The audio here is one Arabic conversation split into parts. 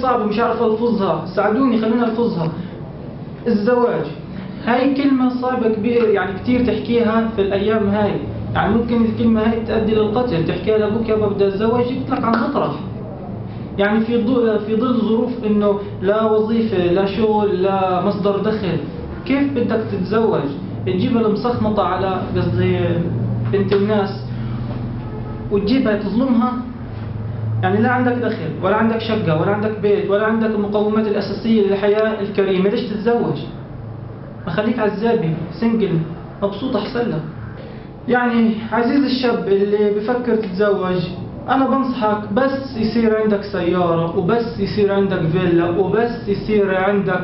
صعبة مش عارف ألفظها، ساعدوني خلينا ألفظها. الزواج هاي كلمة صعبة كبير، يعني كتير تحكيها في الأيام هاي، يعني ممكن الكلمة هاي تؤدي للقتل. تحكيها لأبوك يابا بدي أتزوج يقتلك عن مطرح، يعني في ظل ظروف إنه لا وظيفة لا شغل لا مصدر دخل. كيف بدك تتزوج؟ تجيبها المسخمطة على قصدي بنت الناس وتجيبها تظلمها؟ يعني لا عندك دخل ولا عندك شقة ولا عندك بيت ولا عندك المقومات الأساسية للحياة الكريمة، ليش تتزوج؟ ما خليك عزابي سنجل مبسوط أحسن لك. يعني عزيز الشاب اللي بفكر تتزوج، أنا بنصحك بس يصير عندك سيارة، وبس يصير عندك فيلا، وبس يصير عندك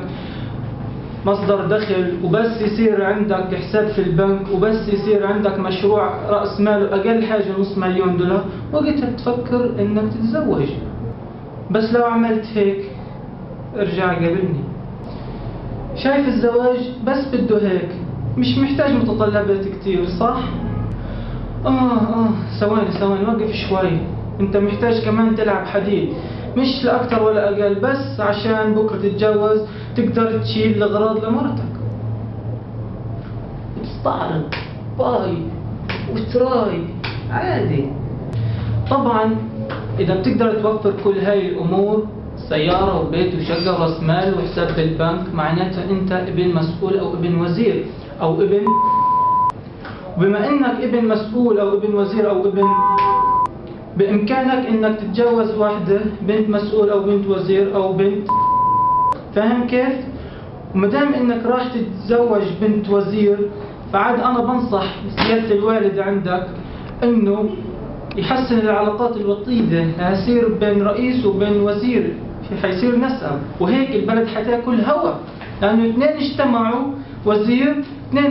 مصدر دخل، وبس يصير عندك حساب في البنك، وبس يصير عندك مشروع رأس ماله أقل حاجة $500,000، وقتها تفكر إنك تتزوج. بس لو عملت هيك ارجع قابلني. شايف الزواج بس بده هيك، مش محتاج متطلبات كتير، صح؟ ثواني وقف شوي. انت محتاج كمان تلعب حديد، مش لأكتر ولا أقل، بس عشان بكرة تتجوز تقدر تشيل الأغراض لمرتك وتستعرض باي وتراي عادي. طبعا إذا بتقدر توفر كل هاي الأمور، سيارة وبيت وشقة ورأس مال وحساب في البنك، معناتها أنت ابن مسؤول أو ابن وزير أو ابن. وبما أنك ابن مسؤول أو ابن وزير أو ابن، بإمكانك أنك تتجوز واحدة بنت مسؤول أو بنت وزير أو بنت، فاهم كيف؟ ومدام أنك راح تتزوج بنت وزير، فعاد أنا بنصح سيادة الوالد عندك أنه يحسن العلاقات الوطيدة، هيصير بين رئيس وبين وزير، حيصير نسب، وهيك البلد حتاكل هوا، لأنه اثنين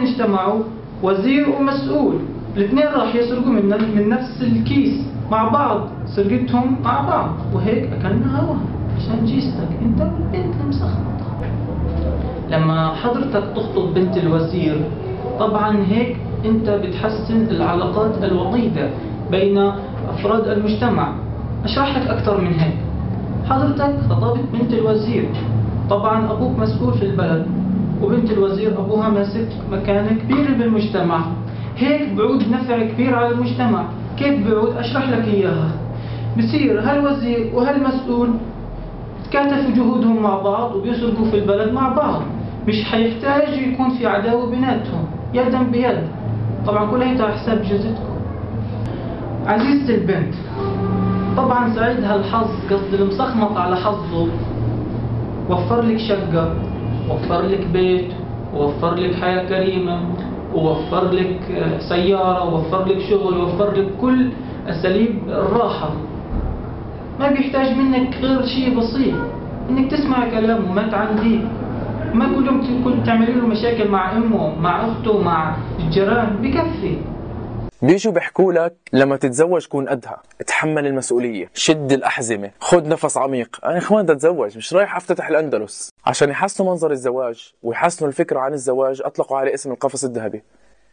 اجتمعوا وزير ومسؤول، الاثنين راح يسرقوا من نفس الكيس مع بعض، سرقتهم مع بعض، وهيك أكلنا هوا عشان جيستك انت والبنت المسخمطة. لما حضرتك تخطب بنت الوزير، طبعا هيك انت بتحسن العلاقات الوطيدة بين أفراد المجتمع. أشرح لك أكثر من هيك. حضرتك خطبت بنت الوزير، طبعا أبوك مسؤول في البلد، وبنت الوزير أبوها ماسك مكانة كبيرة بالمجتمع، هيك بعود نفع كبير على المجتمع. كيف بعود؟ أشرح لك إياها. بصير هالوزير وهالمسؤول تكاتفوا جهودهم مع بعض وبيسرقوا في البلد مع بعض، مش حيحتاج يكون في عداوة بيناتهم، يدا بيد. طبعا كل هيدا على حساب جوزتكم. عزيزتي البنت، طبعا ساعدها الحظ، قصدي المسخمط على حظه، وفر لك شقة، وفر لك بيت، ووفر لك حياة كريمة، ووفر لك سيارة، ووفر لك شغل، ووفر لك كل أساليب الراحة. ما بيحتاج منك غير شيء بسيط، انك تسمع كلامه وما تعنديه، ما كل يوم تكون تعملي له مشاكل مع امه مع اخته مع الجيران، بكفي. بيجوا بيحكوا لك لما تتزوج كون قدها، اتحمل المسؤولية، شد الأحزمة، خد نفس عميق. أنا إخوان بدي أتزوج، مش رايح أفتتح الأندلس. عشان يحسنوا منظر الزواج ويحسنوا الفكرة عن الزواج أطلقوا عليه اسم القفص الذهبي.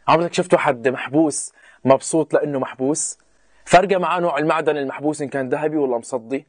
عمرك شفتوا حد محبوس مبسوط لأنه محبوس؟ فرقة معاه نوع المعدن المحبوس إن كان ذهبي ولا مصدي؟